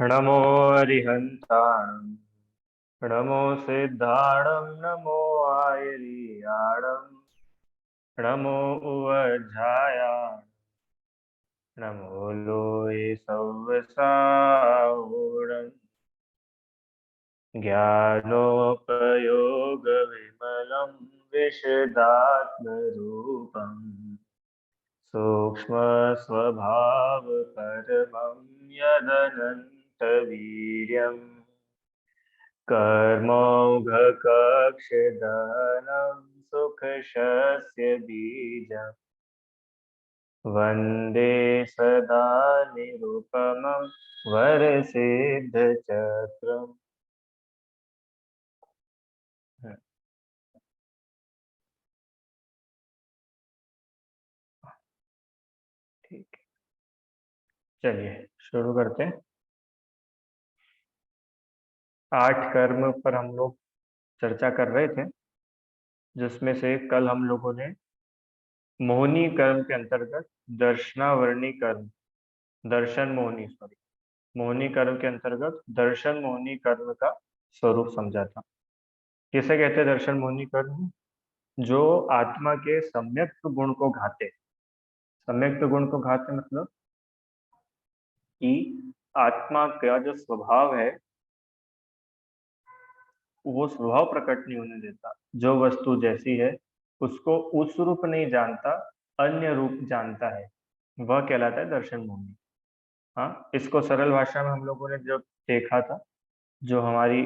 नमो अरिहन्ताणं नमो सिद्धाणं नमो आयर्याणं नमो उवज्झायां नमो लोये सव्वसावूढं ज्ञानोपयोगविमलं विशदात्मरूपम् सूक्ष्मस्वभावपरमं यदनन्तवीर्यम् कर्मौघकक्षदहनं सुखशस्य बीजम् वन्दे सदा निरुपमं वरसिद्धचक्रम्। ठीक है, चलिए शुरू करते हैं। 8 कर्म पर हम लोग चर्चा कर रहे थे, जिसमें से कल हम लोगों ने मोहनी कर्म के अंतर्गत दर्शनावरणी कर्म, दर्शन मोहनी सॉरी मोहनी कर्म के अंतर्गत दर्शन मोहनी कर्म का स्वरूप समझा था। किसे कहते हैं दर्शन मोहनी कर्म? जो आत्मा के सम्यक गुण को घाते। सम्यक गुण को घाते मतलब कि आत्मा का जो स्वभाव है वो स्वभाव प्रकट नहीं होने देता। जो वस्तु जैसी है उसको उस रूप नहीं जानता, अन्य रूप जानता है, वह कहलाता है दर्शन मोहनी। हाँ, इसको सरल भाषा में हम लोगों ने जब देखा था, जो हमारी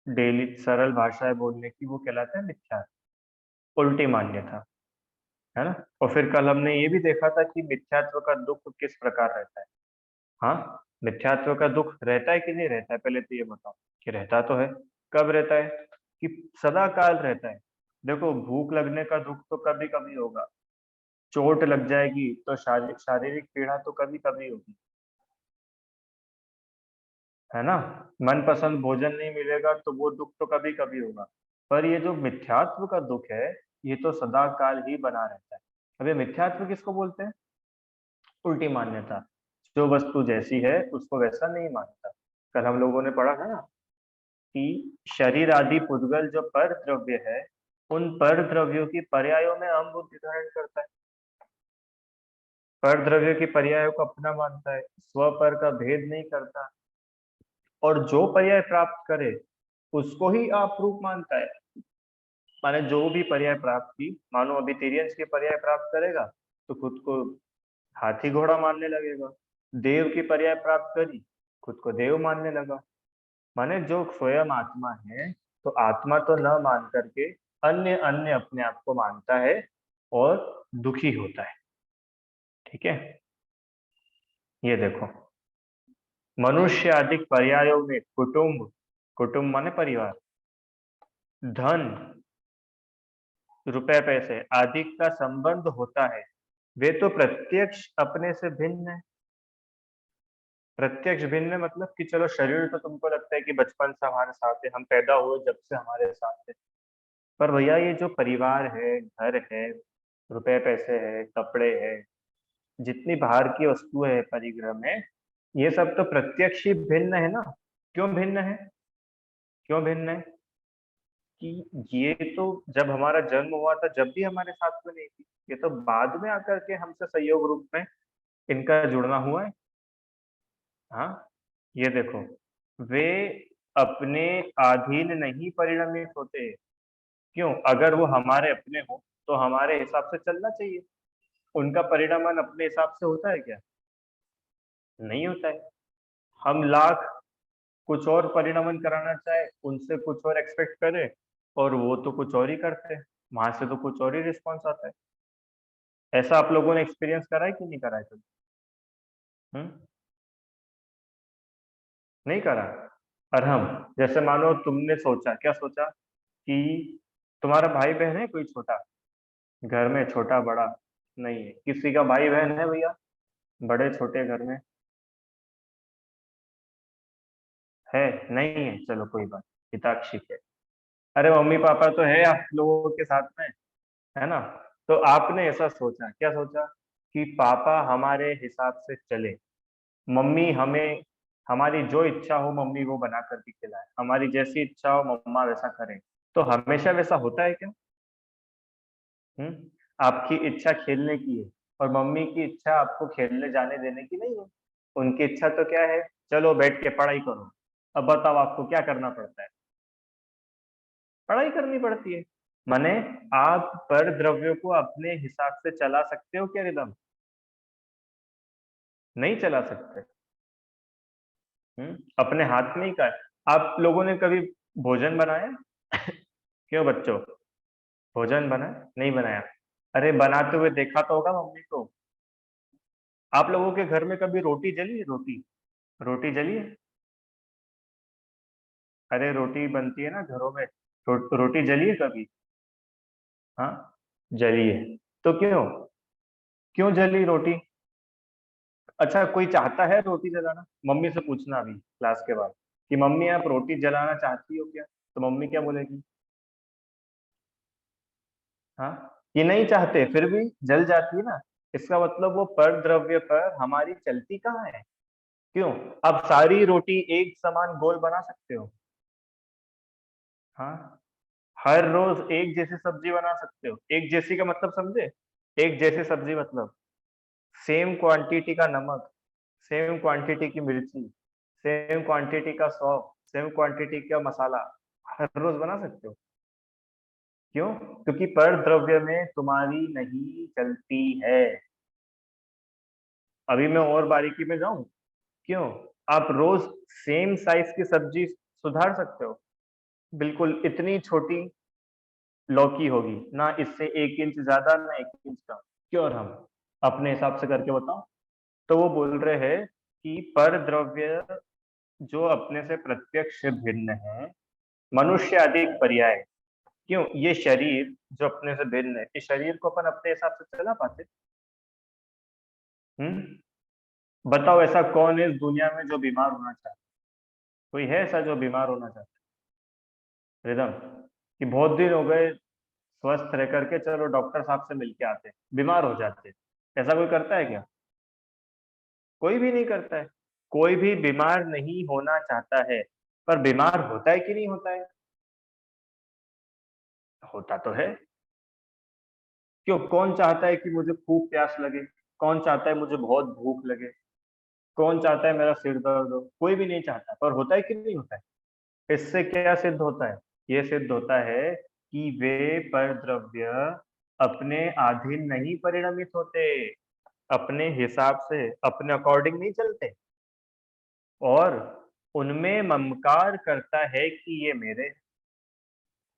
डेली सरल भाषा है बोलने की, वो कहलाता है मिथ्या, उल्टी मान्यता, है ना। और फिर कल हमने ये भी देखा था कि मिथ्यात्व का दुख किस प्रकार रहता है। हाँ, मिथ्यात्व का दुख रहता है कि नहीं रहता है, पहले तो ये बताओ कि रहता तो है। कब रहता है? कि सदा काल रहता है। देखो, भूख लगने का दुख तो कभी कभी होगा, चोट लग जाएगी तो शारीरिक शारीरिक पीड़ा तो कभी कभी होगी, है ना। मनपसंद भोजन नहीं मिलेगा तो वो दुख तो कभी कभी होगा। पर ये जो मिथ्यात्व का दुख है, ये तो सदा काल ही बना रहता है। अब ये मिथ्यात्व किसको बोलते हैं? उल्टी मान्यता। जो वस्तु जैसी है उसको वैसा नहीं मानता। कल हम लोगों ने पढ़ा था ना कि शरीर आदि पुद्गल जो पर द्रव्य है, उन पर द्रव्यों की पर्यायों में अहम बुद्धि धारण करता है। पर द्रव्य की पर्यायों को अपना मानता है, स्व पर का भेद नहीं करता, और जो पर्याय प्राप्त करे उसको ही आप रूप मानता है। माने जो भी पर्याय प्राप्त की, मानो अभी तिर्यंस की पर्याय प्राप्त करेगा तो खुद को हाथी घोड़ा मानने लगेगा। देव की पर्याय प्राप्त करी, खुद को देव मानने लगा। माने जो स्वयं आत्मा है, तो आत्मा तो न मान करके अन्य अन्य अपने आप को मानता है और दुखी होता है। ठीक है, ये देखो, मनुष्य आदि पर्यायों में कुटुंब, कुटुंब माने परिवार, धन, रुपए पैसे आदि का संबंध होता है। वे तो प्रत्यक्ष अपने से भिन्न है। प्रत्यक्ष भिन्न मतलब कि चलो, शरीर तो तुमको लगता है कि बचपन से हमारे साथ है, हम पैदा हुए जब से हमारे साथ है। पर भैया ये जो परिवार है, घर है, रुपए पैसे है, कपड़े है, जितनी बाहर की वस्तु है परिग्रह में, ये सब तो प्रत्यक्ष ही भिन्न है ना। क्यों भिन्न है? क्यों भिन्न है? कि ये तो जब हमारा जन्म हुआ था जब भी हमारे साथ में नहीं थी, ये तो बाद में आकर के हमसे संयोग रूप में इनका जुड़ना हुआ है। हाँ, ये देखो, वे अपने अधीन नहीं परिणमित होते। क्यों? अगर वो हमारे अपने हो तो हमारे हिसाब से चलना चाहिए। उनका परिणमन अपने हिसाब से होता है क्या? नहीं होता है। हम लाख कुछ और परिणमन कराना चाहे, उनसे कुछ और एक्सपेक्ट करें, और वो तो कुछ और ही करते हैं, वहां से तो कुछ और ही रिस्पॉन्स आता है। ऐसा आप लोगों ने एक्सपीरियंस करा है कि नहीं करा है कभी? नहीं करा। और हम, जैसे मानो तुमने सोचा, क्या सोचा कि तुम्हारा भाई बहन है कोई छोटा, घर में छोटा बड़ा? नहीं है किसी का भाई बहन है भैया, बड़े छोटे घर में? है? नहीं है, चलो कोई बात, हिताक्षी है। अरे मम्मी पापा तो है आप लोगों के साथ में, है ना। तो आपने ऐसा सोचा, क्या सोचा कि पापा हमारे हिसाब से चले, मम्मी हमें हमारी जो इच्छा हो मम्मी वो बना करके खिलाए, हमारी जैसी इच्छा हो मम्मा वैसा करें। तो हमेशा वैसा होता है क्या? हम्म। आपकी इच्छा खेलने की है और मम्मी की इच्छा आपको खेलने जाने देने की नहीं है। उनकी इच्छा तो क्या है, चलो बैठ के पढ़ाई करो। अब बताओ आपको क्या करना पड़ता है? पढ़ाई करनी पड़ती है। माने आप पर द्रव्यों को अपने हिसाब से चला सकते हो क्या रिदम? नहीं चला सकते। अपने हाथ में ही का है। आप लोगों ने कभी भोजन बनाया? क्यों बच्चों? भोजन बना नहीं बनाया? अरे बनाते हुए देखा तो होगा मम्मी को। आप लोगों के घर में कभी रोटी जली है? रोटी, रोटी जली है? अरे रोटी बनती है ना घरों में, रोटी जली है कभी? हाँ, जली है। तो क्यों, क्यों जली रोटी? अच्छा, कोई चाहता है रोटी जलाना? मम्मी से पूछना अभी क्लास के बाद कि मम्मी आप रोटी जलाना चाहती हो क्या, तो मम्मी क्या बोलेगी? हाँ, ये नहीं चाहते फिर भी जल जाती है ना। इसका मतलब वो पर द्रव्य पर हमारी चलती कहाँ है? क्यों? आप सारी रोटी एक समान गोल बना सकते हो? हाँ, हर रोज एक जैसी सब्जी बना सकते हो? एक जैसी का मतलब समझे? एक जैसी सब्जी मतलब सेम क्वांटिटी का नमक, सेम क्वांटिटी की मिर्ची, सेम क्वांटिटी का सौंफ, सेम क्वांटिटी का मसाला हर रोज बना सकते हो? क्यों? क्योंकि पर द्रव्य में तुम्हारी नहीं चलती है। अभी मैं और बारीकी में जाऊं? क्यों? आप रोज सेम साइज की सब्जी सुधार सकते हो? बिल्कुल इतनी छोटी लौकी होगी ना, इससे 1 इंच ज्यादा ना 1 इंच कम। क्यों? और हम अपने हिसाब से करके बताओ। तो वो बोल रहे हैं कि पर द्रव्य जो अपने से प्रत्यक्ष भिन्न है, मनुष्य अधिक पर्याय। क्यों? ये शरीर जो अपने से भिन्न है, इस शरीर को अपन अपने हिसाब से चला पाते? हम्म। बताओ ऐसा कौन है इस दुनिया में जो बीमार होना चाहता है? कोई है ऐसा जो बीमार होना चाहता है रिदम? कि बहुत दिन हो गए स्वस्थ रह करके, चलो डॉक्टर साहब से मिलके आते हैं, बीमार हो जाते हैं। ऐसा कोई करता है क्या? कोई भी नहीं करता है। कोई भी बीमार नहीं होना चाहता है। पर बीमार होता है कि नहीं होता है? होता तो है। क्यों? कौन चाहता है कि मुझे खूब प्यास लगे? कौन चाहता है मुझे बहुत भूख लगे? कौन चाहता है मेरा सिर दर्द हो? कोई भी नहीं चाहता, पर होता है कि नहीं होता है? इससे क्या सिद्ध होता है? ये सिद्ध होता है कि वे परद्रव्य अपने अधीन नहीं परिणमित होते, अपने हिसाब से अपने अकॉर्डिंग नहीं चलते, और उनमें ममकार करता है कि ये मेरे।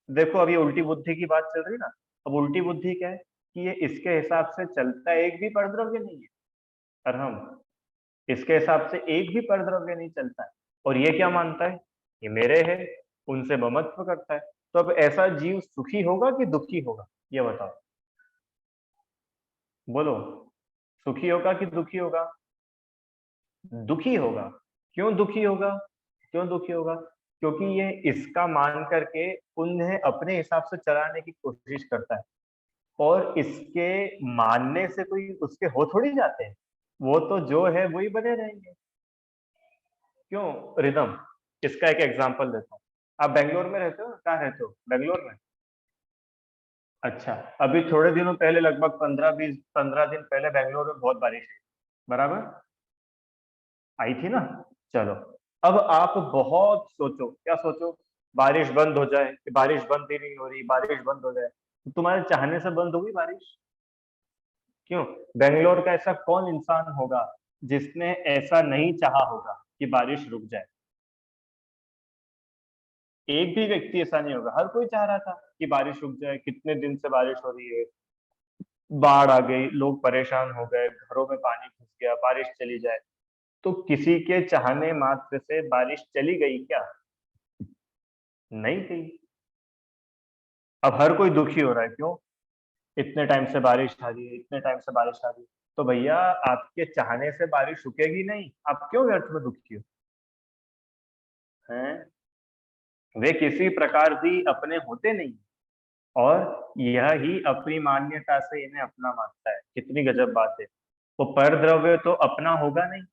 देखो अब ये उल्टी बुद्धि की बात चल रही ना। अब उल्टी बुद्धि क्या है कि ये इसके हिसाब से चलता एक भी परद्रव्य नहीं है, और हम इसके हिसाब से एक भी परद्रव्य नहीं चलता है, और ये क्या मानता है, ये मेरे है, उनसे ममत्व करता है। तो अब ऐसा जीव सुखी होगा कि दुखी होगा, ये बताओ? बोलो, सुखी होगा कि दुखी होगा? दुखी होगा। क्यों दुखी होगा? क्यों दुखी होगा? क्योंकि ये इसका मान करके उन्हें अपने हिसाब से चलाने की कोशिश करता है, और इसके मानने से कोई उसके हो थोड़ी जाते हैं। वो तो जो है वही बने रहेंगे। क्यों रिदम? इसका एक एग्जांपल देता हूँ। आप बेंगलोर में रहते हो ना? कहाँ रहते हो बेंगलोर में? अच्छा। अभी थोड़े दिनों पहले, लगभग 15 दिन पहले बेंगलोर में बहुत बारिश हुई, बराबर? आई थी ना? चलो, अब आप बहुत सोचो, क्या सोचो? बारिश बंद हो जाए, कि बारिश बंद ही नहीं हो रही, बारिश बंद हो जाए, तो तुम्हारे चाहने से बंद होगी बारिश? क्यों? बेंगलोर का ऐसा कौन इंसान होगा जिसने ऐसा नहीं चाहा होगा कि बारिश रुक जाए? एक भी व्यक्ति ऐसा नहीं होगा, हर कोई चाह रहा था कि बारिश रुक जाए, कितने दिन से बारिश हो रही है, बाढ़ आ गई, लोग परेशान हो गए, घरों में पानी घुस गया, बारिश चली जाए। तो किसी के चाहने मात्र से बारिश चली गई क्या? नहीं गई। अब हर कोई दुखी हो रहा है, क्यों? इतने टाइम से बारिश आ रही है, इतने टाइम से बारिश आ रही है। तो भैया, आपके चाहने से बारिश रुकेगी नहीं, आप क्यों व्यर्थ में दुखी हो? हैं? वे किसी प्रकार भी अपने होते नहीं, और यह ही अपनी मान्यता से इन्हें अपना मानता है। कितनी गजब बात है। वो पर द्रव्य तो अपना होगा नहीं,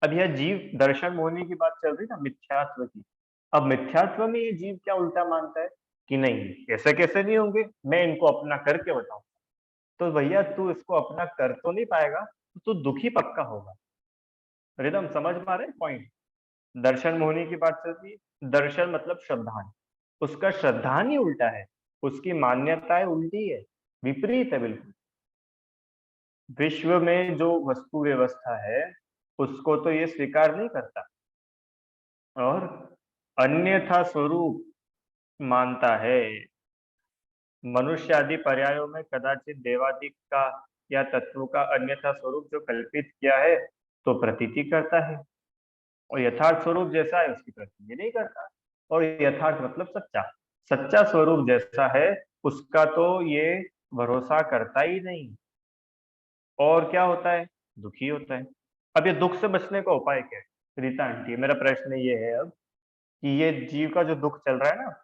अब यह जीव दर्शन मोहनी की बात चल रही ना, मिथ्यात्व की। अब मिथ्यात्व में ये जीव क्या उल्टा मानता है कि नहीं ऐसे कैसे नहीं होंगे, मैं इनको अपना करके बताऊं। तो भैया तू इसको अपना कर तो नहीं पाएगा, तो तू दुखी पक्का होगा। रिदम समझ पा रहे पॉइंट? दर्शन मोहनी की बात चल रही है, दर्शन मतलब श्रद्धान, उसका श्रद्धान ही उल्टा है, उसकी मान्यताएं उल्टी है, विपरीत है बिल्कुल। विश्व में जो वस्तु व्यवस्था है उसको तो ये स्वीकार नहीं करता, और अन्यथा स्वरूप मानता है। मनुष्य आदि पर्यायों में कदाचित देवादि का या तत्व का अन्यथा स्वरूप जो कल्पित किया है तो प्रतीति करता है, और यथार्थ स्वरूप जैसा है उसकी प्रतीति नहीं करता। और यथार्थ मतलब सच्चा, सच्चा स्वरूप जैसा है उसका तो ये भरोसा करता ही नहीं। और क्या होता है? दुखी होता है। अब ये दुख से बचने का उपाय क्या है रीता आंटी, मेरा प्रश्न ये है अब, कि ये जीव का जो दुख चल रहा है ना,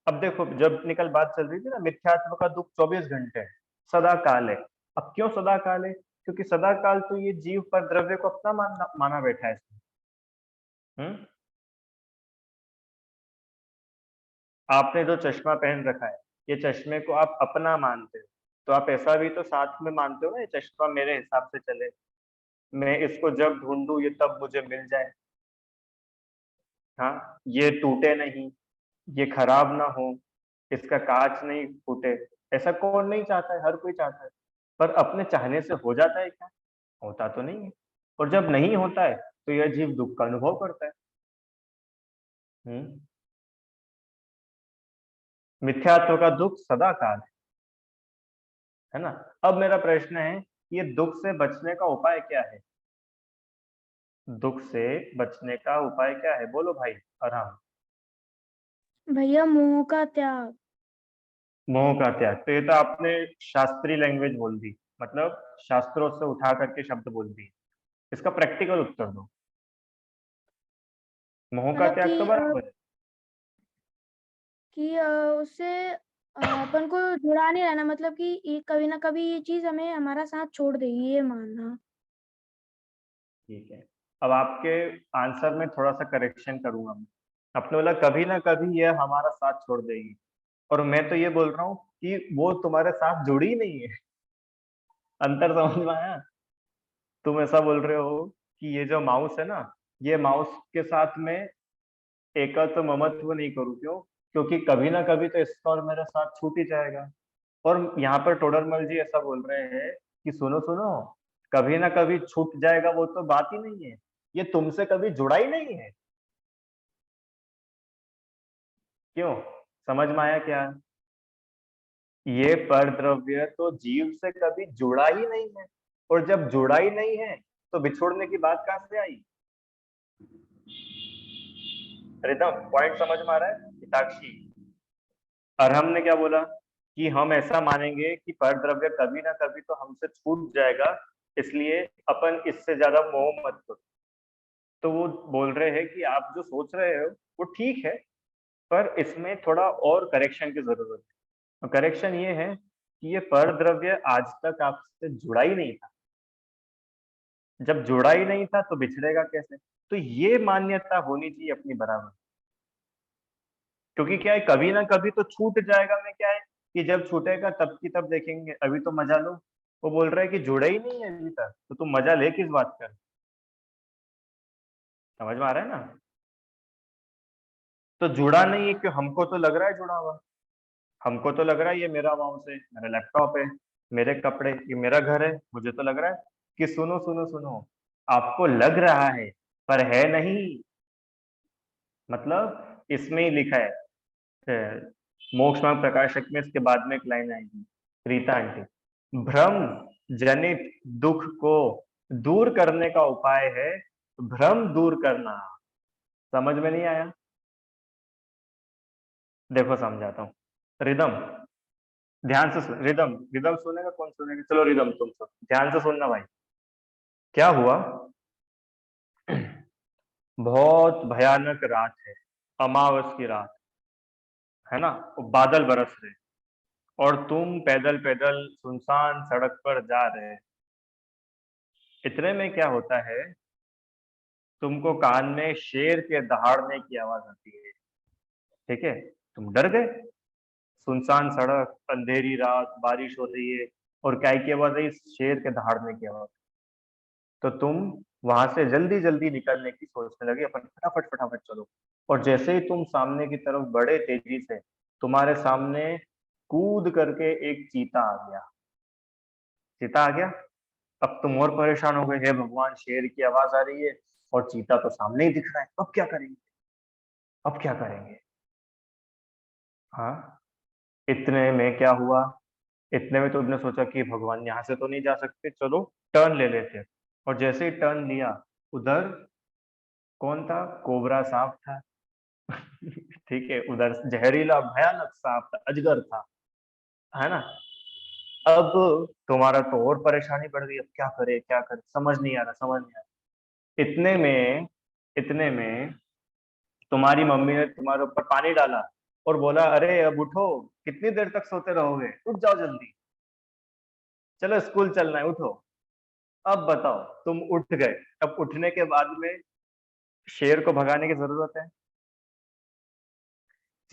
अब देखो जब निकल बात चल रही थी ना, मिथ्यात्व का दुख 24 घंटे है, सदा काल है। अब क्यों सदा काल है? क्योंकि सदा काल तो ये जीव पर द्रव्य को अपना माना बैठा है इसमें। हम्म। आपने जो चश्मा पहन रखा है, ये चश्मे को आप अपना मानते हो, तो आप ऐसा भी तो साथ में मानते हो ना, ये चश्मा मेरे हिसाब से चले, मैं इसको जब ढूंढूं ये तब मुझे मिल जाए। हाँ, ये टूटे नहीं, ये खराब ना हो, इसका कांच नहीं फूटे, ऐसा कौन नहीं चाहता है? हर कोई चाहता है। पर अपने चाहने से हो जाता है क्या? होता तो नहीं है। और जब नहीं होता है तो यह जीव दुख का अनुभव करता है। हम्म। मिथ्यात्व का दुख सदा काल है ना। अब मेरा प्रश्न है, ये दुख से बचने का उपाय क्या है? दुख से बचने का उपाय क्या है, बोलो भाई आराम। भैया मोह का त्याग। मोह का त्याग, तो ये तो आपने शास्त्रीय लैंग्वेज बोल दी, मतलब शास्त्रों से उठा करके शब्द बोल दिए। इसका प्रैक्टिकल उत्तर दो। मोह का मतलब त्याग तो बराबर है। कि उससे अपन को जुड़ा नहीं रहना, मतलब कि ये कभी ना कभी ये चीज हमें हमारा साथ छोड़ देगी, ये मानना। ठीक है। अब आपके आंसर में थोड़ा सा करेक्शन करूंगा मैं। आपने बोला कभी ना कभी यह हमारा साथ छोड़ देगी, और मैं तो ये बोल रहा हूँ कि वो तुम्हारे साथ जुड़ी ही नहीं है। अंतर समझ में आया? तुम ऐसा बोल रहे हो कि ये जो माउस है ना, ये माउस के साथ में एकत्व ममत्व नहीं करूँ, क्यों? क्योंकि कभी ना कभी तो इसका और मेरा साथ छूट ही जाएगा। और यहाँ पर टोडरमल जी ऐसा बोल रहे हैं कि सुनो सुनो, कभी ना कभी छूट जाएगा वो तो बात ही नहीं है, ये तुमसे कभी जुड़ा ही नहीं है। क्यों? समझ में आया क्या? ये परद्रव्य तो जीव से कभी जुड़ा ही नहीं है, और जब जुड़ा ही नहीं है तो बिछोड़ने की बात कहां से आई? रिदम पॉइंट समझ में आ रहा है हिताक्षी? और हमने क्या बोला कि हम ऐसा मानेंगे कि परद्रव्य कभी ना कभी तो हमसे छूट जाएगा, इसलिए अपन इससे ज्यादा मोह मत करो। तो वो बोल रहे हैं कि आप जो सोच रहे हो वो ठीक है, पर इसमें थोड़ा और करेक्शन की जरूरत है। करेक्शन ये है कि ये परद्रव्य आज तक आपसे जुड़ा ही नहीं था, जब जुड़ा ही नहीं था तो बिछड़ेगा कैसे? तो ये मान्यता होनी चाहिए अपनी बराबर। क्योंकि क्या है, कभी ना कभी तो छूट जाएगा में क्या है, कि जब छूटेगा तब की तब देखेंगे, अभी तो मजा लो। वो बोल रहा है कि जुड़ा ही नहीं है अभी तक, तो तुम मजा ले किस बात का? समझ में आ रहा है ना? तो जुड़ा नहीं है क्यों? हमको तो लग रहा है जुड़ा हुआ, हमको तो लग रहा है ये मेरा माउस है, मेरा लैपटॉप है, मेरे कपड़े, ये मेरा घर है, मुझे तो लग रहा है कि सुनो सुनो सुनो, आपको लग रहा है पर है नहीं। मतलब इसमें ही लिखा है, मोक्ष मार्ग प्रकाशक में इसके बाद में एक लाइन आएगी रीता आंटी, भ्रम जनित दुख को दूर करने का उपाय है भ्रम दूर करना। समझ में नहीं आया? देखो समझाता हूँ। रिदम ध्यान से सुन, रिदम रिदम सुनेगा कौन सुनेगा? चलो रिदम तुम सुन, ध्यान से सुनना भाई। क्या हुआ? बहुत भयानक रात है, अमावस की रात है ना, वो बादल बरस रहे, और तुम पैदल पैदल सुनसान सड़क पर जा रहे। इतने में क्या होता है तुमको कान में शेर के दहाड़ने की आवाज आती है, ठीक है, तुम डर गए। सुनसान सड़क, अंधेरी रात, बारिश हो रही है, और क्या की आवाज आई? शेर के दहाड़ने की आवाज। तो तुम वहां से जल्दी जल्दी निकलने की सोचने लगे, अपन फटाफट फटाफट चलो। और जैसे ही तुम सामने की तरफ बढ़े तेजी से, तुम्हारे सामने कूद करके एक चीता आ गया। चीता आ गया। अब तुम और परेशान हो गए, हे भगवान, शेर की आवाज आ रही है और चीता तो सामने ही दिख रहा है, अब क्या करेंगे? अब क्या करेंगे? हाँ। इतने में क्या हुआ? इतने में तुमने सोचा कि भगवान, यहाँ से तो नहीं जा सकते, चलो टर्न ले लेते हैं। और जैसे ही टर्न लिया, उधर कौन था? कोबरा सांप था। ठीक है, उधर जहरीला भयानक सांप था, अजगर था, है ना। अब तुम्हारा तो और परेशानी बढ़ गई, अब क्या करे क्या करे, समझ नहीं आ रहा, समझ नहीं आ रहा। इतने में तुम्हारी मम्मी ने तुम्हारे ऊपर पानी डाला और बोला, अरे अब उठो, कितनी देर तक सोते रहोगे, उठ जाओ जल्दी, चलो स्कूल चलना है, उठो। अब बताओ, तुम उठ गए। अब उठने के बाद में शेर को भगाने की जरूरत है,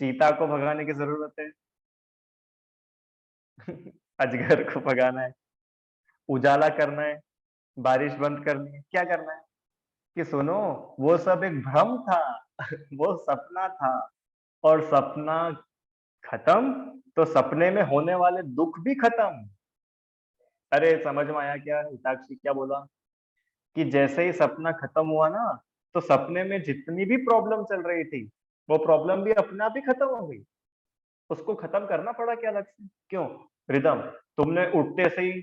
चीता को भगाने की जरूरत है, अजगर को भगाना है, उजाला करना है, बारिश बंद करनी है, क्या करना है? कि सुनो, वो सब एक भ्रम था। वो सपना था, और सपना खत्म तो सपने में होने वाले दुख भी खत्म। अरे समझ में आया क्या हिताक्षी क्या बोला? कि जैसे ही सपना खत्म हुआ ना, तो सपने में जितनी भी प्रॉब्लम चल रही थी, वो प्रॉब्लम भी अपने आप ही खत्म हो गई। उसको खत्म करना पड़ा क्या अलग से? क्यों? रिदम, तुमने उठते से ही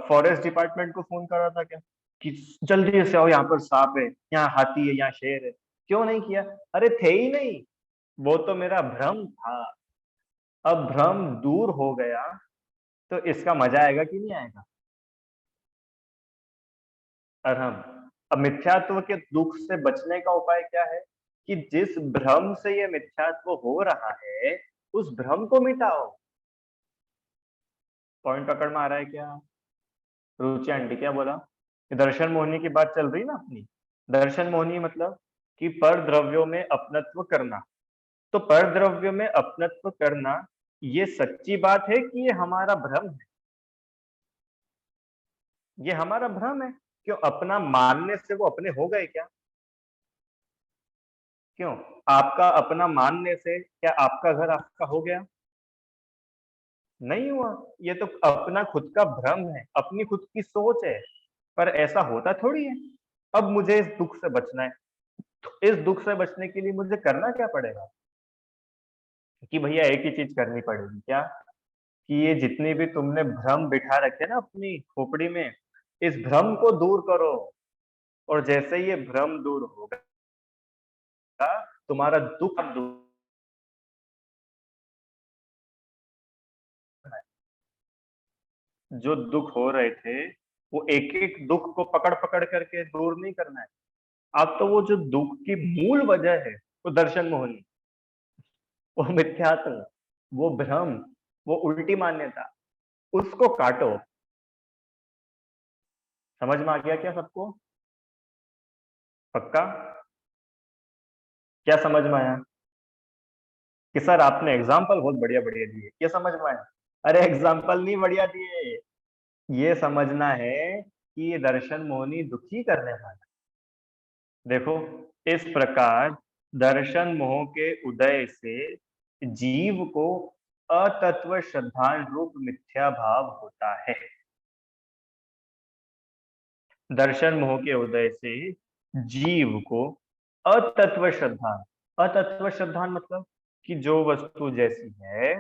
फॉरेस्ट डिपार्टमेंट को फोन करा था क्या, कि जल्दी से आओ, यहाँ पर सांप है, यहाँ हाथी है, यहाँ शेर है? क्यों नहीं किया? अरे थे ही नहीं, वो तो मेरा भ्रम था। अब भ्रम दूर हो गया, तो इसका मजा आएगा कि नहीं आएगा? अरहम। अब मिथ्यात्व के दुख से बचने का उपाय क्या है? कि जिस भ्रम से ये मिथ्यात्व हो रहा है, उस भ्रम को मिटाओ। पॉइंट पकड़ में आ रहा है क्या? रुचि आंटी क्या बोला? कि दर्शन मोहिनी की बात चल रही ना अपनी। दर्शन मोहिनी मतलब कि पर द्रव्यों में अपनत्व करना। तो पर द्रव्य में अपनत्व करना, ये सच्ची बात है कि ये हमारा भ्रम है? ये हमारा भ्रम है। क्यों? अपना मानने से वो अपने हो गए क्या? क्यों? आपका अपना मानने से क्या आपका घर आपका हो गया? नहीं हुआ। ये तो अपना खुद का भ्रम है, अपनी खुद की सोच है। पर ऐसा होता थोड़ी है। अब मुझे इस दुख से बचना है, तो इस दुख से बचने के लिए मुझे करना क्या पड़ेगा? कि भैया एक ही चीज करनी पड़ेगी, क्या? कि ये जितनी भी तुमने भ्रम बिठा रखे ना अपनी खोपड़ी में, इस भ्रम को दूर करो। और जैसे ही ये भ्रम दूर होगा, तुम्हारा दुख दूर। जो दुख हो रहे थे, वो एक एक दुख को पकड़ पकड़ करके दूर नहीं करना है। अब तो वो जो दुख की मूल वजह है, वो दर्शन मोहनी, वो मिथ्यात्व, वो भ्रम, वो उल्टी मान्यता, उसको काटो। समझ में आ गया क्या सबको? पक्का? क्या समझ में आया? कि सर आपने एग्जाम्पल बहुत बढ़िया बढ़िया दिए, ये समझ में आया? अरे एग्जाम्पल नहीं बढ़िया दिए, ये समझना है कि ये दर्शन मोहनी दुखी करने वाला। देखो, इस प्रकार दर्शन मोह के उदय से जीव को अतत्व श्रद्धान रूप मिथ्या भाव होता है। दर्शन मोह के उदय से जीव को अतत्व श्रद्धान, अतत्व श्रद्धान मतलब कि जो वस्तु जैसी है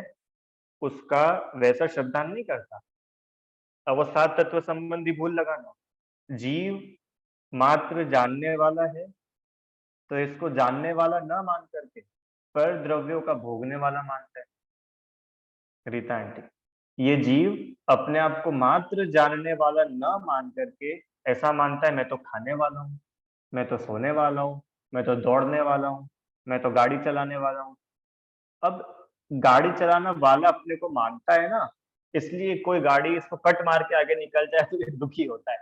उसका वैसा श्रद्धान नहीं करता। अब वो सात तत्व संबंधी भूल लगाना। जीव मात्र जानने वाला है, तो इसको जानने वाला न मान करके पर द्रव्यों का भोगने वाला मानता है। रीता आंटी, ये जीव अपने आप को मात्र जानने वाला न मान करके ऐसा मानता है, मैं तो खाने वाला हूँ, मैं तो सोने वाला हूँ, मैं तो दौड़ने वाला हूँ, मैं तो गाड़ी चलाने वाला हूँ। अब गाड़ी चलाना वाला अपने को मानता है ना, इसलिए कोई गाड़ी इसको कट मार के आगे निकल जाए तो ये दुखी होता है।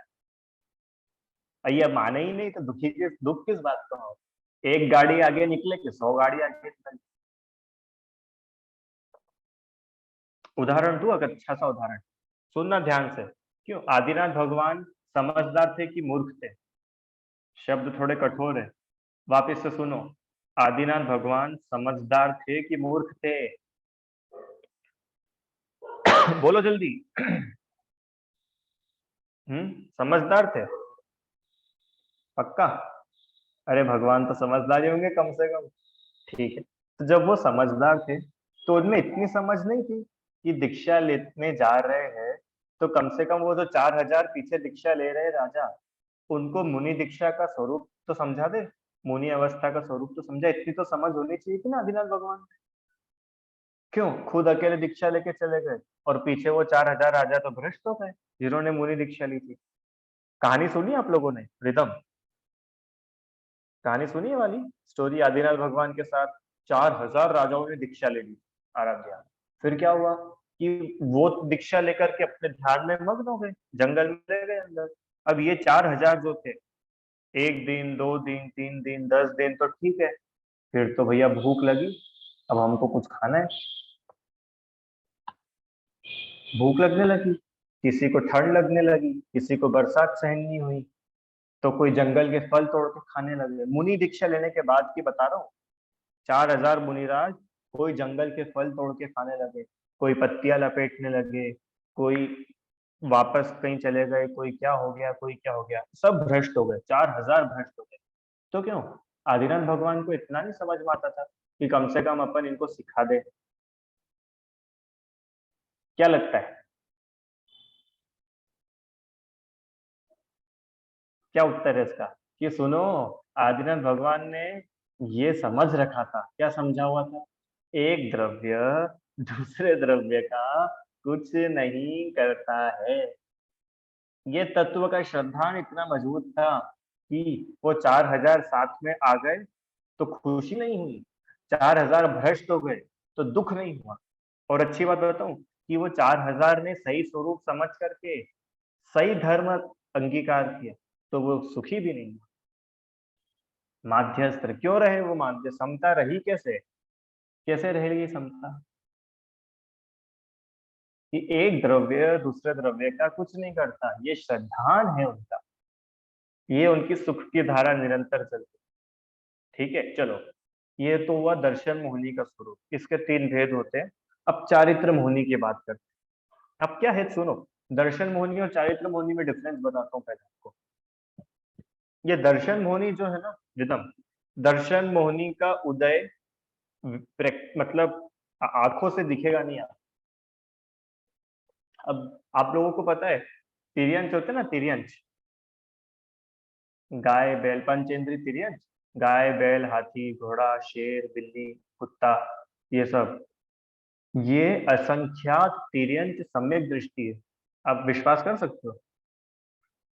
ये माने ही नहीं तो दुख किस बात का हो। एक गाड़ी आगे निकले कि 100 गाड़ी आगे निकले। उदाहरण दूं, अगर अच्छा सा उदाहरण, सुनना ध्यान से। क्यों आदिनाथ भगवान समझदार थे कि मूर्ख थे? शब्द थोड़े कठोर है, वापिस से सुनो। आदिनाथ भगवान समझदार थे कि मूर्ख थे? बोलो जल्दी। समझदार थे, पक्का? अरे भगवान तो समझदार ही होंगे कम से कम। ठीक है, तो जब वो समझदार थे तो उनमें इतनी समझ नहीं थी कि दीक्षा लेने जा रहे हैं तो कम से कम वो जो 4,000 पीछे दीक्षा ले रहे राजा, उनको मुनि दीक्षा का स्वरूप तो समझा दे, मुनि अवस्था का स्वरूप तो समझा। इतनी तो समझ होनी चाहिए थी ना आदिनाथ भगवान। क्यों खुद अकेले दीक्षा लेके चले गए और पीछे वो 4,000 राजा तो भ्रष्ट हो गए जिन्होंने मुनि दीक्षा ली थी? कहानी सुनी आप लोगों ने रिदम? कहानी सुनी है वाली स्टोरी, आदिनाथ भगवान के साथ 4,000 राजाओं ने दीक्षा ले ली आराध्या। फिर क्या हुआ कि वो दीक्षा लेकर के अपने ध्यान में मग्न हो गए, जंगल में ले गए अंदर। अब ये 4,000 जो थे, 1 दिन 2 दिन 3 दिन 10 दिन तो ठीक है, फिर तो भैया भूख लगी, अब हमको कुछ खाना है। भूख लगने लगी, किसी को ठंड लगने लगी, किसी को बरसात सहन नहीं हुई, तो कोई जंगल के फल तोड़ के खाने लगे। मुनि दीक्षा लेने के बाद की बता रहा हूँ, 4,000 मुनिराज कोई जंगल के फल तोड़ के खाने लगे, कोई पत्तियां लपेटने लगे, कोई वापस कहीं चले गए, कोई क्या हो गया, कोई क्या हो गया, सब भ्रष्ट हो गए, 4,000 भ्रष्ट हो गए। तो क्यों आदिनाथ भगवान को इतना नहीं समझ में आता था कि कम से कम अपन इनको सिखा दे? क्या लगता है, क्या उत्तर है इसका? कि सुनो, आदिनाथ भगवान ने ये समझ रखा था, क्या समझा हुआ था? एक द्रव्य दूसरे द्रव्य का कुछ नहीं करता है। ये तत्व का श्रद्धान इतना मजबूत था कि वो 4,000 साथ में आ गए तो खुशी नहीं हुई, 4,000 भ्रष्ट हो गए तो दुख नहीं हुआ। और अच्छी बात बताऊं कि वो 4,000 ने सही स्वरूप समझ करके सही धर्म अंगीकार किया तो वो सुखी भी नहीं हुआ। माध्यस्थ क्यों रहे वो? माध्य समता रही कैसे? कैसे रहेगी समता? कि एक द्रव्य दूसरे द्रव्य का कुछ नहीं करता, ये श्रद्धान है उनका, ये उनकी सुख की धारा निरंतर चलती। ठीक है, चलो, ये तो हुआ दर्शन मोहिनी का स्वरूप, इसके 3 भेद होते हैं। अब चारित्र मोहिनी की बात करते हैं। अब क्या है सुनो, दर्शन मोहिनी और चारित्र मोहिनी में डिफरेंस बताता हूँ पहले आपको। ये दर्शन मोहिनी जो है ना रिदम, दर्शन मोहिनी का उदय मतलब आंखों से दिखेगा नहीं आप। अब आप लोगों को पता है तिर्यंच होते हैं ना, तिर्यंच, गाय बैल, पंचेंद्रिय तिर्यंच, गाय बैल हाथी घोड़ा शेर बिल्ली कुत्ता, ये सब, ये असंख्यात तिर्यंच सम्यक दृष्टि है। आप विश्वास कर सकते हो?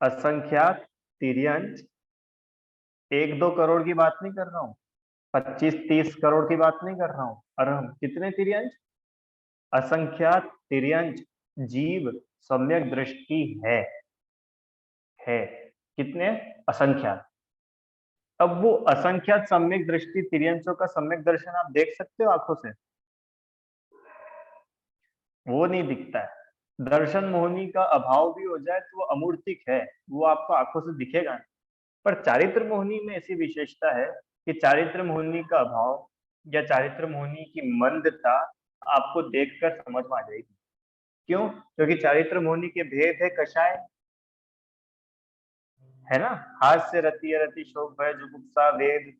असंख्यात तिर्यंच, 1-2 करोड़ की बात नहीं कर रहा हूँ, 25-30 करोड़ की बात नहीं कर रहा हूँ, अरहम कितने तिर्यंच, असंख्यात तिर्यंच जीव सम्यक दृष्टि है। कितने? असंख्यात। अब वो असंख्यात सम्यक दृष्टि तिर्यंचों का सम्यक दर्शन आप देख सकते हो आंखों से? वो नहीं दिखता है। दर्शन मोहिनी का अभाव भी हो जाए तो वो अमूर्तिक है, वो आपको आंखों से दिखेगा नहीं। पर चारित्र मोहिनी में ऐसी विशेषता है कि चारित्र मोहिनी का अभाव या चारित्र मोहिनी की मंदता आपको देखकर समझ में आ जाएगी। क्यों? क्योंकि चारित्र मोहिनी के भेद है कषाय, है ना, हास्य रति रति शोक भय जुगुप्सा वेद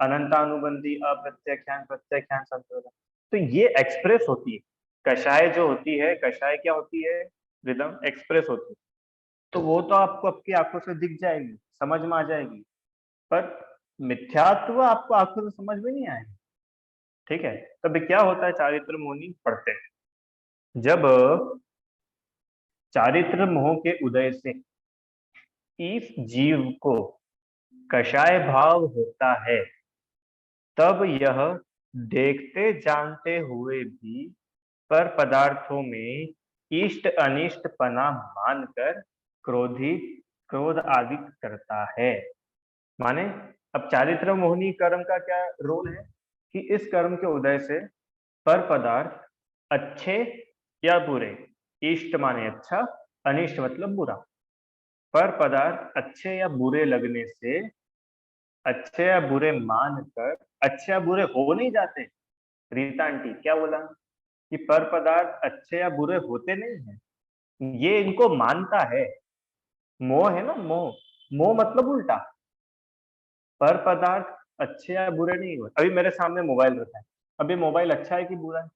अनंतानुबंधी अप्रत्यख्यान प्रत्यख्यान संतोलन, तो ये एक्सप्रेस होती है। कषाय जो होती है, कषाय क्या होती है रिदम, एक्सप्रेस होती है। तो वो तो आपको आपकी आंखों से दिख जाएगी, समझ में आ जाएगी, पर मिथ्यात्व आपको आंखों से समझ में नहीं आएगा। ठीक है, तब क्या होता है चारित्र मोहिनी पढ़ते हैं, जब चारित्र मोह के उदय से इस जीव को कषाय भाव होता है, तब यह देखते जानते हुए भी पर पदार्थों में इष्ट अनिष्ट पना मानकर क्रोधित क्रोध आदि करता है। माने अब चारित्र मोहिनी कर्म का क्या रोल है कि इस कर्म के उदय से पर पदार्थ अच्छे या बुरे, इष्ट माने अच्छा, अनिष्ट मतलब बुरा, पर पदार्थ अच्छे या बुरे लगने से, अच्छे या बुरे मानकर अच्छे या बुरे हो नहीं जाते। रीता आंटी क्या बोला कि पर पदार्थ अच्छे या बुरे होते नहीं है, ये इनको मानता है। मोह है ना, मोह, मोह मतलब उल्टा। पर पदार्थ अच्छे या बुरे नहीं हुए। अभी मेरे सामने मोबाइल रखा है, अभी मोबाइल अच्छा है कि बुरा है?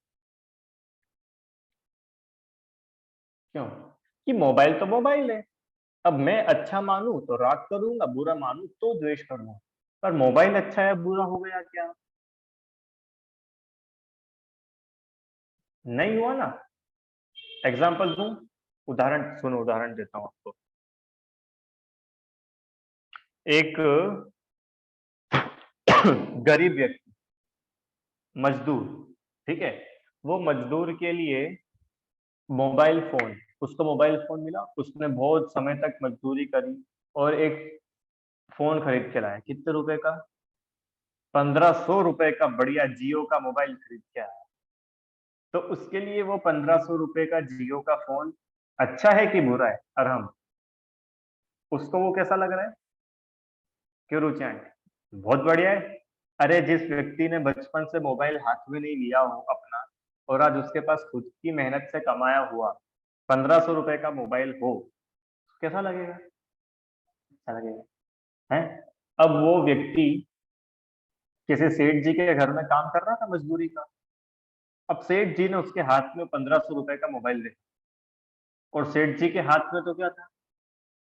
क्यों? कि मोबाइल तो मोबाइल है। अब मैं अच्छा मानूं तो राग करूंगा, बुरा मानूं तो द्वेष करूंगा। पर मोबाइल अच्छा या बुरा हो गया क्या? नहीं हुआ ना। एग्जाम्पल दूं, उदाहरण सुनो, उदाहरण देता हूं आपको। एक गरीब व्यक्ति, मजदूर, ठीक है, वो मजदूर के लिए मोबाइल फोन, उसको मोबाइल फोन मिला, उसने बहुत समय तक मजदूरी करी और एक फोन खरीद के लाया। कितने रुपए का? 1500 रुपए का बढ़िया जियो का मोबाइल खरीद के आया। तो उसके लिए वो 1500 रुपए का जियो का फोन अच्छा है कि बुरा है? अरहम, उसको वो कैसा लग रहा है? क्यों रुचि आंटी? बहुत बढ़िया है। अरे जिस व्यक्ति ने बचपन से मोबाइल हाथ में नहीं लिया हो अपना, और आज उसके पास खुद की मेहनत से कमाया हुआ 1500 रुपए का मोबाइल हो, कैसा लगेगा? अच्छा लगेगा है। अब वो व्यक्ति किसी सेठ जी के घर में काम कर रहा था मजदूरी का। अब सेठ जी ने उसके हाथ में 1500 रुपए का मोबाइल देखा, और सेठ जी के हाथ में तो क्या था?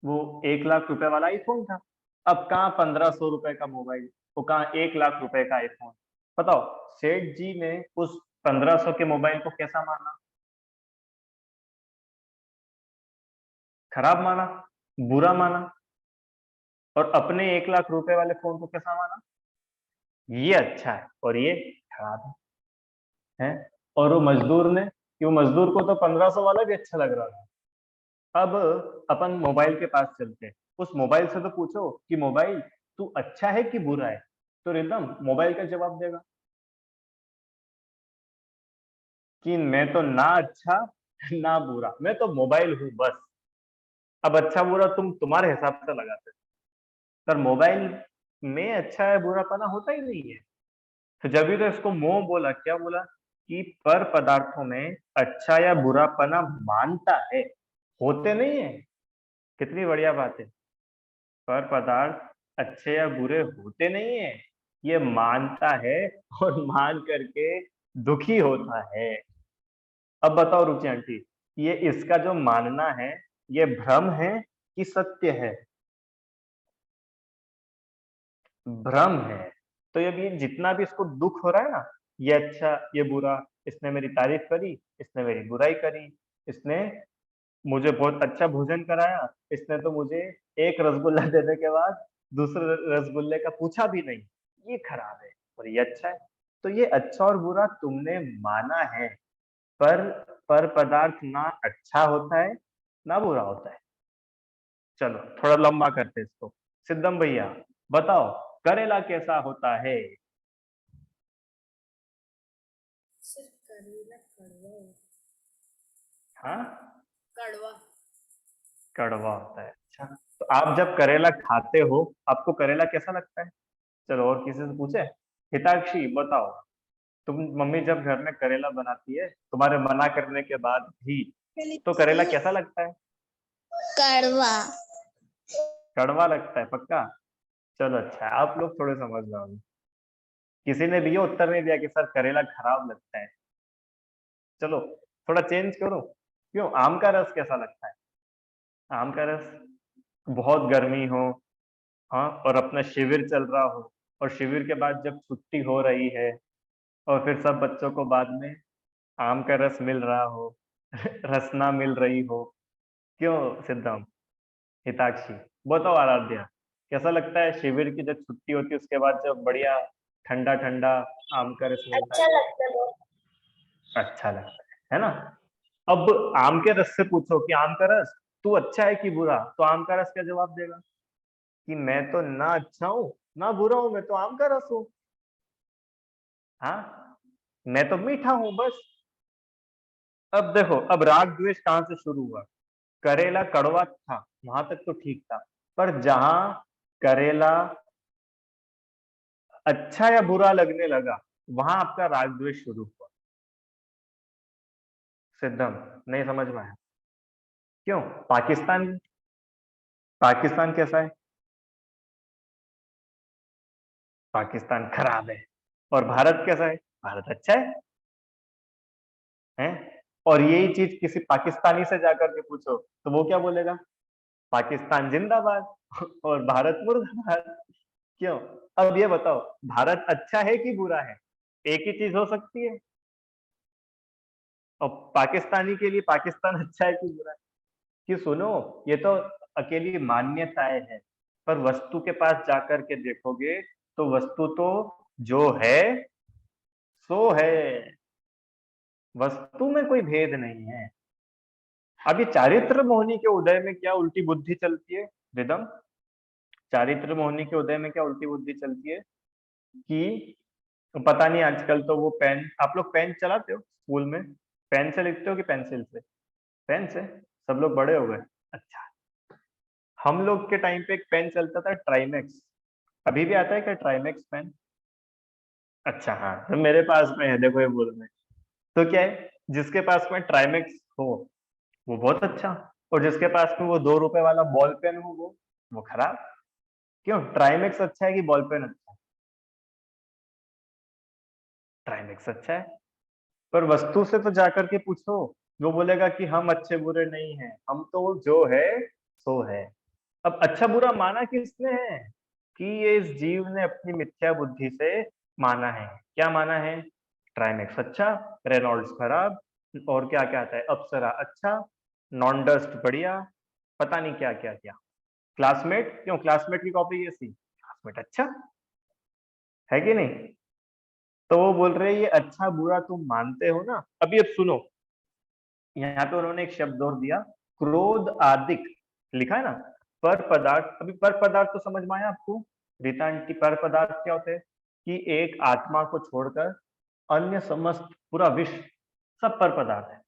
वो 1 लाख रुपए वाला आईफोन था। अब कहाँ 1500 रुपए का मोबाइल, वो कहाँ 1 लाख रुपए का आईफोन? बताओ, सेठ जी ने उस 1500 के मोबाइल को कैसा माना? खराब माना, बुरा माना। और अपने 1 लाख रुपए वाले फोन को कैसा माना? ये अच्छा है और ये खराब है। और वो मजदूर ने, कि वो मजदूर को तो 1500 वाला भी अच्छा लग रहा था। अब अपन मोबाइल के पास चलते हैं, उस मोबाइल से तो पूछो कि मोबाइल तू अच्छा है कि बुरा है, तो रिदम मोबाइल का जवाब देगा कि मैं तो ना अच्छा ना बुरा, मैं तो मोबाइल हूं बस। अब अच्छा बुरा तुम तुम्हारे हिसाब से लगाते हो, पर मोबाइल में अच्छा या बुरापना होता ही नहीं है। तो जब भी तो इसको मोह बोला, क्या बोला कि पर पदार्थों में अच्छा या बुरापना मानता है, होते नहीं है। कितनी बढ़िया बात है। पर पदार्थ अच्छे या बुरे होते नहीं है, ये मानता है, और मान करके दुखी होता है। अब बताओ रुचि आंटी, ये इसका जो मानना है, ये भ्रम है कि सत्य है? भ्रम है। तो ये जितना भी इसको दुख हो रहा है ना, ये अच्छा ये बुरा, इसने मेरी तारीफ करी, इसने मेरी बुराई करी, इसने मुझे बहुत अच्छा भोजन कराया, इसने तो मुझे एक रसगुल्ला देने के बाद दूसरे रसगुल्ले का पूछा भी नहीं, ये खराब है और ये अच्छा है। तो ये अच्छा और बुरा तुमने माना है, पर पदार्थ ना अच्छा होता है ना बुरा होता है। चलो थोड़ा लंबा करते हैं इसको। सिद्धम भैया बताओ, करेला कैसा होता है? सर करेला कड़वा हाँ, कड़वा। कड़वा होता है। अच्छा, तो आप जब करेला खाते हो, आपको करेला कैसा लगता है? चलो और किसी से पूछे। हिताक्षी बताओ, तुम मम्मी जब घर में करेला बनाती है तुम्हारे मना करने के बाद भी, तो करेला कैसा लगता है? कड़वा। कड़वा लगता है पक्का? चलो अच्छा है, आप लोग थोड़े समझ जाओगे। किसी ने भी ये उत्तर नहीं दिया कि सर करेला खराब लगता है। चलो थोड़ा चेंज करो। क्यों, आम का रस कैसा लगता है? आम का रस, बहुत गर्मी हो, हाँ, और अपना शिविर चल रहा हो, और शिविर के बाद जब छुट्टी हो रही है, और फिर सब बच्चों को बाद में आम का रस मिल रहा हो, रसना मिल रही हो। क्यों सिद्धम, हिताक्षी बताओ, आराध्या कैसा लगता है शिविर की जब छुट्टी होती है उसके बाद जब बढ़िया ठंडा ठंडा आम का रस मिलता है? अच्छा लगता है बहुत। अच्छा लगता है ना? अब आम के रस से पूछो कि आम का रस तू अच्छा है कि बुरा, तो आम का रस क्या जवाब देगा कि मैं तो ना अच्छा हूं ना बुरा हूं, मैं तो आम का रस हूं। हाँ, मैं तो मीठा हूं बस। अब देखो, अब राग द्वेष कहां से शुरू हुआ? करेला कड़वा था, वहां तक तो ठीक था, पर जहां करेला अच्छा या बुरा लगने लगा, वहां आपका राग द्वेष शुरू हुआ। सिद्धम, नहीं समझ में आया? क्यों? पाकिस्तान, पाकिस्तान कैसा है? पाकिस्तान खराब है। और भारत कैसा है? भारत अच्छा है? और यही चीज किसी पाकिस्तानी से जाकर के पूछो तो वो क्या बोलेगा? पाकिस्तान जिंदाबाद और भारत मुर्दाबाद। क्यों? अब ये बताओ, भारत अच्छा है कि बुरा है? एक ही चीज हो सकती है। और पाकिस्तानी के लिए पाकिस्तान अच्छा है कि बुरा है? कि सुनो, ये तो अकेली मान्यताएं हैं, पर वस्तु के पास जाकर के देखोगे तो वस्तु तो जो है सो है। वस्तु में कोई भेद नहीं है। अब ये चारित्र मोहिनी के उदय में क्या उल्टी बुद्धि चलती है? रिदम, चारित्र मोहिनी के उदय में क्या उल्टी बुद्धि चलती है कि पता नहीं, आजकल तो वो पेन, आप लोग पेन चलाते हो स्कूल में? पेन से लिखते हो कि पेंसिल से? पेन से। सब लोग बड़े हो गए। अच्छा, हम लोग के टाइम पे एक पेन चलता था, ट्राइमेक्स। अभी भी आता है क्या ट्राइमेक्स पेन? अच्छा हाँ, तो मेरे पास में है, देखो ये बोल रहे हैं। तो क्या है, जिसके पास में ट्राइमेक्स हो वो बहुत अच्छा, और जिसके पास में वो 2 रुपए वाला बॉल पेन हो वो खराब। क्यों? ट्राइमेक्स अच्छा है कि बॉल पेन अच्छा है? ट्राइमेक्स अच्छा है। पर वस्तु से तो जाकर के पूछो, वो बोलेगा कि हम अच्छे बुरे नहीं हैं, हम तो जो है सो है। अब अच्छा बुरा माना किसने है? कि ये इस जीव ने अपनी मिथ्या बुद्धि से माना है। क्या माना है? ट्राइमेक्स अच्छा, रेनॉल्ड्स खराब, और क्या क्या आता है, अप्सरा अच्छा, नॉन डस्ट बढ़िया, पता नहीं क्या क्या क्या। क्लासमेट, क्यों क्लासमेट की कॉपी कैसी? क्लासमेट अच्छा है कि नहीं? तो वो बोल रहे हैं ये अच्छा बुरा तुम मानते हो ना। अभी अब सुनो, यहाँ पे उन्होंने एक शब्द और दिया, क्रोध आदिक, लिखा है ना, पर पदार्थ। अभी पर पदार्थ तो समझ में आया आपको? रीता आंटी, पर पदार्थ क्या होते हैं? कि एक आत्मा को छोड़कर अन्य समस्त पूरा विश्व सब पर पदार्थ है।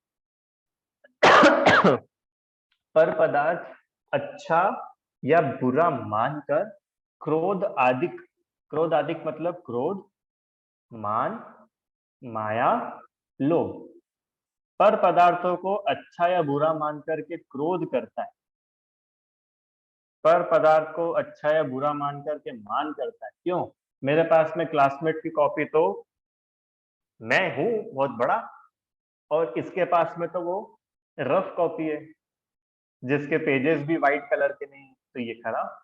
पर पदार्थ अच्छा या बुरा मानकर क्रोध आदिक, क्रोध आदिक मतलब क्रोध, मान, माया, लोभ, पर पदार्थों को अच्छा या बुरा मान करके क्रोध करता है। पर पदार्थ को अच्छा या बुरा मान करके मान करता है। क्यों? मेरे पास में क्लासमेट की कॉपी तो मैं हूं बहुत बड़ा, और इसके पास में तो वो रफ कॉपी है जिसके पेजेस भी व्हाइट कलर के नहीं, तो ये खराब।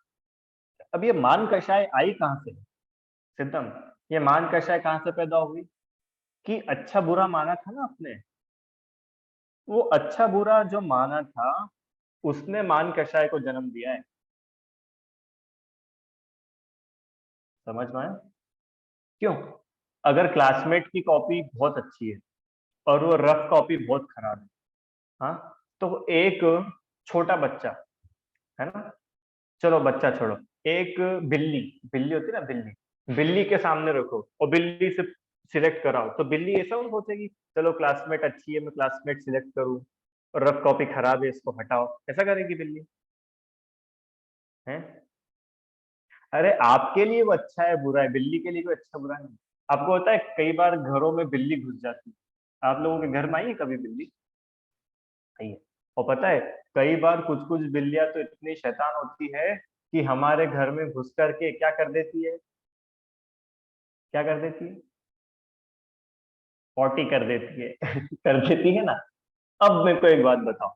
अब ये मान कषाय आई कहां से? सिद्धम, ये मान कषाय कहां से पैदा हुई? कि अच्छा बुरा माना था ना आपने, वो अच्छा बुरा जो माना था उसने मान कषाय को जन्म दिया है। समझ में आया? क्यों? अगर क्लासमेट की कॉपी बहुत अच्छी है और वो रफ कॉपी बहुत खराब है, हाँ, तो एक छोटा बच्चा है ना, चलो बच्चा छोड़ो, एक बिल्ली, बिल्ली होती है ना बिल्ली, बिल्ली के सामने रखो और बिल्ली से सिलेक्ट कराओ, तो बिल्ली ऐसा नहीं सोचेगी चलो क्लासमेट अच्छी है मैं क्लासमेट सिलेक्ट करूं, और रफ कॉपी खराब है इसको हटाओ? ऐसा करेगी बिल्ली? है? अरे आपके लिए वो अच्छा है बुरा है, बिल्ली के लिए कोई अच्छा बुरा नहीं। आपको होता है कई बार घरों में बिल्ली घुस जाती है, आप लोगों के घर में आई है कभी बिल्ली? आई है। और पता है, कई बार कुछ कुछ बिल्लियां तो इतनी शैतान होती है कि हमारे घर में घुस करके क्या कर देती है? क्या कर देती है? पॉटी कर देती है। कर देती है ना। अब मेरे को एक बात बताओ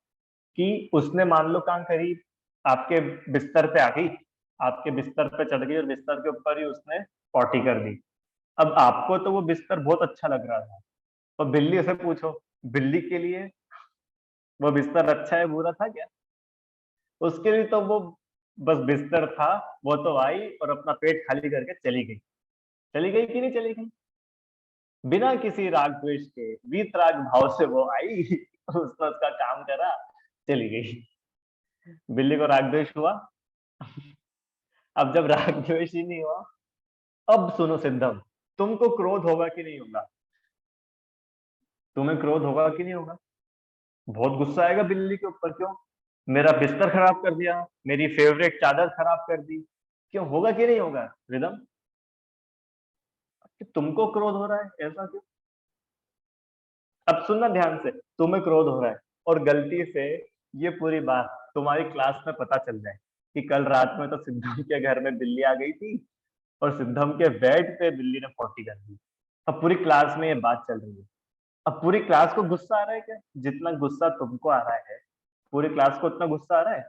कि उसने मान लो काम करी, आपके बिस्तर पे आ गई, आपके बिस्तर पे चढ़ गई और बिस्तर के ऊपर ही उसने पॉटी कर दी। अब आपको तो वो बिस्तर बहुत अच्छा लग रहा था, और बिल्ली से पूछो, बिल्ली के लिए वो बिस्तर अच्छा है बुरा था क्या? उसके लिए तो वो बस बिस्तर था, वो तो आई और अपना पेट खाली करके चली गई। चली गई कि नहीं चली गई? बिना किसी राग द्वेष के, वीतराग भाव से वो आई, उसने उसका काम करा, चली गई। बिल्ली को राग द्वेष हुआ। अब जब राग द्वेष ही नहीं हुआ, अब सुनो सिद्धम, तुमको क्रोध होगा कि नहीं होगा? तुम्हें क्रोध होगा कि नहीं होगा? बहुत गुस्सा आएगा बिल्ली के ऊपर। क्यों? मेरा बिस्तर खराब कर दिया, मेरी फेवरेट चादर खराब कर दी। क्यों? होगा कि नहीं होगा रिदम? कि तुमको क्रोध हो रहा है, ऐसा क्यों? अब सुनना ध्यान से, तुम्हें क्रोध हो रहा है और गलती से ये पूरी बात तुम्हारी क्लास में पता चल जाए कि कल रात में तो सिद्धम के घर में बिल्ली आ गई थी और सिद्धम के बेड पे बिल्ली ने पॉटी कर दी। अब पूरी क्लास में ये बात चल रही है। अब पूरी क्लास को गुस्सा आ रहा है क्या? जितना गुस्सा तुमको आ रहा है, पूरी क्लास को उतना गुस्सा आ रहा है?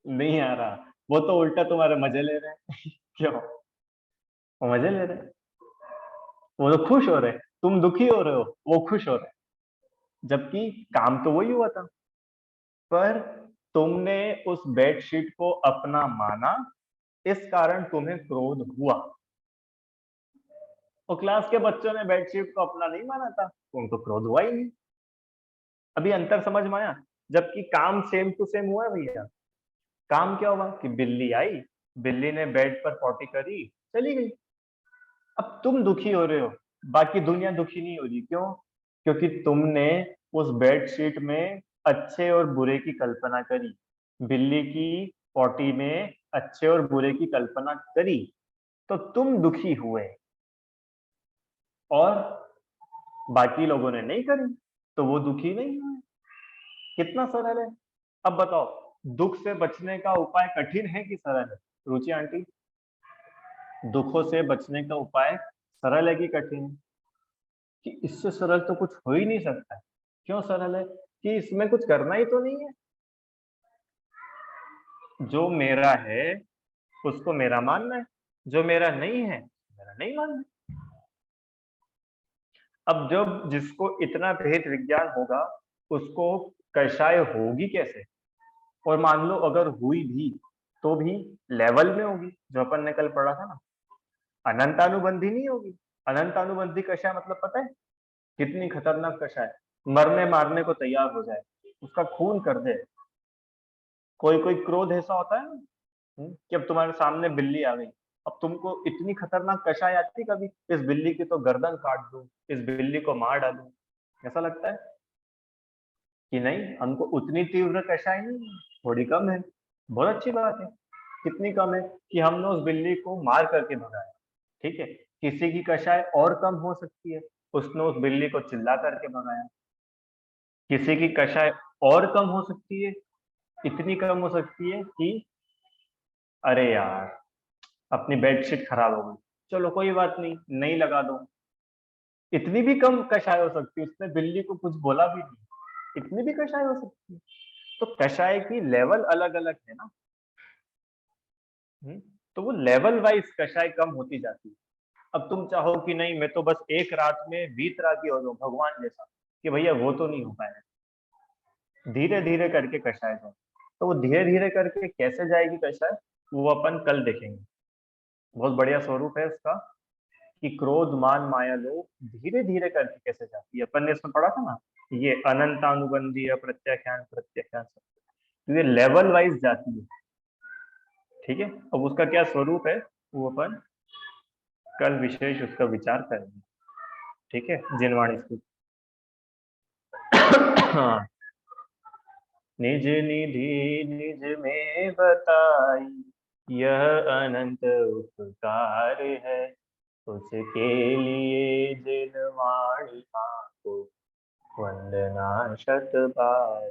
नहीं आ रहा। वो तो उल्टा तुम्हारे मजे ले रहे हैं। क्यों? वो मजे ले रहे हैं, वो तो खुश हो रहे हैं। तुम दुखी हो रहे हो, वो खुश हो रहे हैं, जबकि काम तो वही हुआ था। पर तुमने उस बेडशीट को अपना माना, इस कारण तुम्हें क्रोध हुआ। और क्लास के बच्चों ने बेडशीट को अपना नहीं माना था, तो उनको क्रोध हुआ ही नहीं। अभी अंतर समझ में आया? जबकि काम सेम टू सेम हुआ है भैया। काम क्या हुआ कि बिल्ली आई, बिल्ली ने बेड पर पॉटी करी, चली गई। अब तुम दुखी हो रहे हो, बाकी दुनिया दुखी नहीं हो रही। क्यों? क्योंकि तुमने उस बेडशीट में अच्छे और बुरे की कल्पना करी, बिल्ली की पॉटी में अच्छे और बुरे की कल्पना करी, तो तुम दुखी हुए और बाकी लोगों ने नहीं करी, तो वो दुखी नहीं हुए। कितना सरल है। अब बताओ, दुख से बचने का उपाय कठिन है कि सरल है? रुचि आंटी, दुखों से बचने का उपाय सरल है कि कठिन है? कि इससे सरल तो कुछ हो ही नहीं सकता है। क्यों सरल है? कि इसमें कुछ करना ही तो नहीं है। जो मेरा है उसको मेरा मानना है, जो मेरा नहीं है मेरा नहीं मानना है। अब जब जिसको इतना भेद विज्ञान होगा, उसको कषाय होगी कैसे? और मान लो अगर हुई भी, तो भी लेवल में होगी, जो अपन ने कल पढ़ा था ना, अनंतानुबंधी नहीं होगी। अनंतानुबंधी कषाय मतलब पता है कितनी खतरनाक कषाय? मरने मारने को तैयार हो जाए, उसका खून कर दे। कोई कोई क्रोध ऐसा होता है ना, कि अब तुम्हारे सामने बिल्ली आ गई, अब तुमको इतनी खतरनाक कषाय आती कभी, इस बिल्ली की तो गर्दन काट दूं, इस बिल्ली को मार डालूं, ऐसा लगता है कि नहीं? हमको उतनी तीव्र कषाय नहीं है, थोड़ी कम है। बहुत अच्छी बात है। कितनी कम है? कि हमने उस बिल्ली को मार करके भगाया। ठीक है, किसी की कषाय और कम हो सकती है, उसने उस बिल्ली को चिल्ला करके भगाया। किसी की कषाय और कम हो सकती है, इतनी कम हो सकती है कि अरे यार अपनी बेडशीट खराब हो गई, चलो कोई बात नहीं, नई लगा दो। इतनी भी कम कषाय हो सकती है, उसने बिल्ली को कुछ बोला भी नहीं, इतनी भी कषाय हो सकती है। तो कषाय की लेवल अलग अलग है ना। तो वो लेवल वाइज कषाय कम होती जाती है। अब तुम चाहो कि नहीं मैं तो बस एक रात में वीतरागी हो जाऊं भगवान जैसा, कि भैया वो तो नहीं हो पाएगा। धीरे धीरे करके कषाय जाए, तो वो धीरे धीरे करके कैसे जाएगी कषाय, वो अपन कल देखेंगे। बहुत बढ़िया स्वरूप है इसका, कि क्रोध मान माया लोभ धीरे धीरे करके कैसे जाती है। अपन ने इसमें पढ़ा था ना, ये अनंतानुबंधी अप्रत्याख्यान प्रत्याख्यान सब, तो ये लेवल वाइज जाती है। ठीक है, अब उसका क्या स्वरूप है वो अपन कल विशेष उसका विचार करेंगे। ठीक है, जिनवाणी स्तुति। हाँ, निज निधि निज में बताई यह अनंत उपकार है, उसके लिए जिनवाणी को वंदना शत बार।